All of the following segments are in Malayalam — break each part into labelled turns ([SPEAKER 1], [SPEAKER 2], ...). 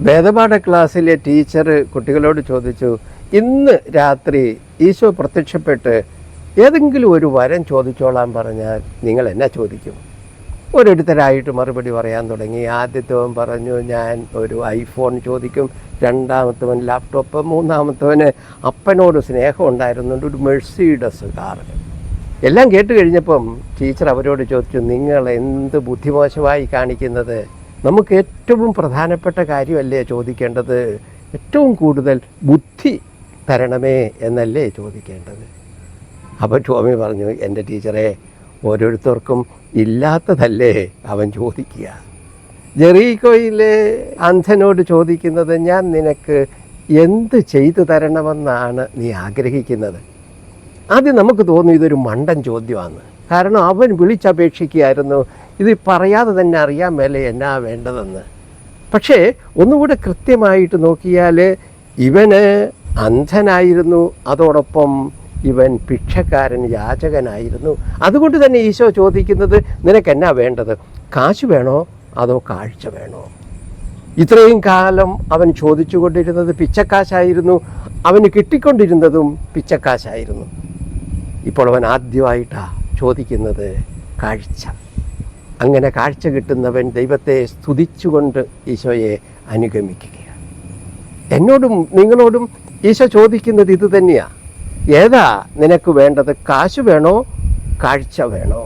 [SPEAKER 1] വേദപാഠ ക്ലാസ്സിലെ ടീച്ചർ കുട്ടികളോട് ചോദിച്ചു, ഇന്ന് രാത്രി ഈശോ പ്രത്യക്ഷപ്പെട്ട് ഏതെങ്കിലും ഒരു വരം ചോദിച്ചോളാൻ പറഞ്ഞാൽ നിങ്ങൾ എന്നാ ചോദിക്കും? ഓരോരുത്തരായിട്ട് മറുപടി പറയാൻ തുടങ്ങി. ആദ്യത്തവൻ പറഞ്ഞു, ഞാൻ ഒരു ഐഫോൺ ചോദിക്കും. രണ്ടാമത്തവൻ ലാപ്ടോപ്പ്. മൂന്നാമത്തവന് അപ്പനോട് സ്നേഹം ഉണ്ടായിരുന്നുണ്ട്, ഒരു മെഴ്സിഡസ് കാർ. എല്ലാം കേട്ട് കഴിഞ്ഞപ്പം ടീച്ചർ അവരോട് ചോദിച്ചു, നിങ്ങൾ എന്ത് ബുദ്ധിമോശമായി കാണിക്കുന്നത്? നമുക്ക് ഏറ്റവും പ്രധാനപ്പെട്ട കാര്യമല്ലേ ചോദിക്കേണ്ടത്? ഏറ്റവും കൂടുതൽ ബുദ്ധി തരണമേ എന്നല്ലേ ചോദിക്കേണ്ടത്? അപ്പോൾ ടോമി പറഞ്ഞു, എൻ്റെ ടീച്ചറെ, ഓരോരുത്തർക്കും ഇല്ലാത്തതല്ലേ അവൻ ചോദിക്കുക. ജെറീക്കോയിലെ അന്ധനോട് ചോദിക്കുന്നത്, ഞാൻ നിനക്ക് എന്ത് ചെയ്തു തരണമെന്നാണ് നീ ആഗ്രഹിക്കുന്നത്? ആദ്യം നമുക്ക് തോന്നും ഇതൊരു മണ്ടൻ ചോദ്യമാണ്. കാരണം അവൻ വിളിച്ചപേക്ഷിക്കുകയായിരുന്നു, ഇത് പറയാതെ തന്നെ അറിയാൻ മേലെ എന്നാ വേണ്ടതെന്ന്. പക്ഷേ ഒന്നുകൂടെ കൃത്യമായിട്ട് നോക്കിയാൽ ഇവന് അന്ധനായിരുന്നു, അതോടൊപ്പം ഇവൻ ഭിക്ഷക്കാരൻ, യാചകനായിരുന്നു. അതുകൊണ്ട് തന്നെ ഈശോ ചോദിക്കുന്നത്, നിനക്കെന്നാ വേണ്ടത്? കാശ് വേണോ അതോ കാഴ്ച വേണോ? ഇത്രയും കാലം അവൻ ചോദിച്ചുകൊണ്ടിരുന്നത് പിച്ചക്കാശായിരുന്നു, അവന് കിട്ടിക്കൊണ്ടിരുന്നതും പിച്ചക്കാശായിരുന്നു. ഇപ്പോൾ അവൻ ആദ്യമായിട്ടാണ് ചോദിക്കുന്നത് കാഴ്ച. അങ്ങനെ കാഴ്ച കിട്ടുന്നവൻ ദൈവത്തെ സ്തുതിച്ചുകൊണ്ട് ഈശോയെ അനുഗമിക്കുകയാണ്. എന്നോടും നിങ്ങളോടും ഈശോ ചോദിക്കുന്നത് ഇത് തന്നെയാണ്. ഏതാ നിനക്ക് വേണ്ടത്? കാശ് വേണോ കാഴ്ച വേണോ?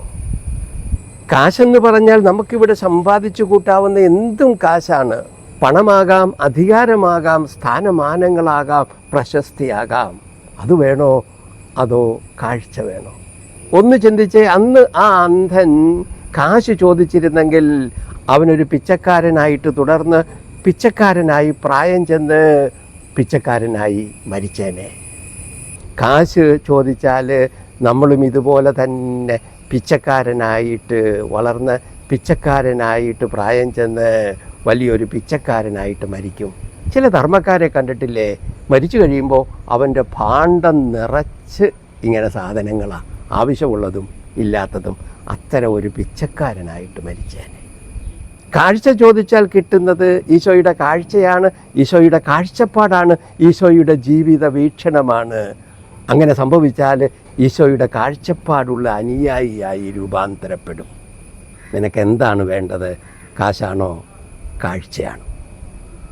[SPEAKER 1] കാശെന്ന് പറഞ്ഞാൽ നമുക്കിവിടെ സമ്പാദിച്ചു കൂട്ടാവുന്ന എന്തും കാശാണ്. പണമാകാം, അധികാരമാകാം, സ്ഥാനമാനങ്ങളാകാം, പ്രശസ്തിയാകാം. അത് വേണോ അതോ കാഴ്ച വേണോ? ഒന്ന് ചിന്തിച്ചേ, അന്ന് ആ അന്ധൻ കാശ് ചോദിച്ചിരുന്നെങ്കിൽ അവനൊരു പിച്ചക്കാരനായിട്ട് തുടർന്ന് പിച്ചക്കാരനായി പ്രായം ചെന്ന് പിച്ചക്കാരനായി മരിച്ചേനെ. കാശ് ചോദിച്ചാൽ നമ്മളും ഇതുപോലെ തന്നെ പിച്ചക്കാരനായിട്ട് വളർന്ന് പിച്ചക്കാരനായിട്ട് പ്രായം ചെന്ന് വലിയൊരു പിച്ചക്കാരനായിട്ട് മരിക്കും. ചില ധർമ്മക്കാരെ കണ്ടിട്ടില്ലേ, മരിച്ചു കഴിയുമ്പോൾ അവൻ്റെ ഭാണ്ഡം നിറച്ച് ഇങ്ങനെ സാധനങ്ങളാണ്, ആവശ്യമുള്ളതും ഇല്ലാത്തതും. അത്തരം ഒരു പിച്ചക്കാരനായിട്ട് മരിച്ചേനെ. കാഴ്ച ചോദിച്ചാൽ കിട്ടുന്നത് ഈശോയുടെ കാഴ്ചയാണ്, ഈശോയുടെ കാഴ്ചപ്പാടാണ്, ഈശോയുടെ ജീവിത വീക്ഷണമാണ്. അങ്ങനെ സംഭവിച്ചാൽ ഈശോയുടെ കാഴ്ചപ്പാടുള്ള അനുയായിയായി രൂപാന്തരപ്പെടും. നിനക്ക് എന്താണ് വേണ്ടത്? കാശാണോ കാഴ്ചയാണോ?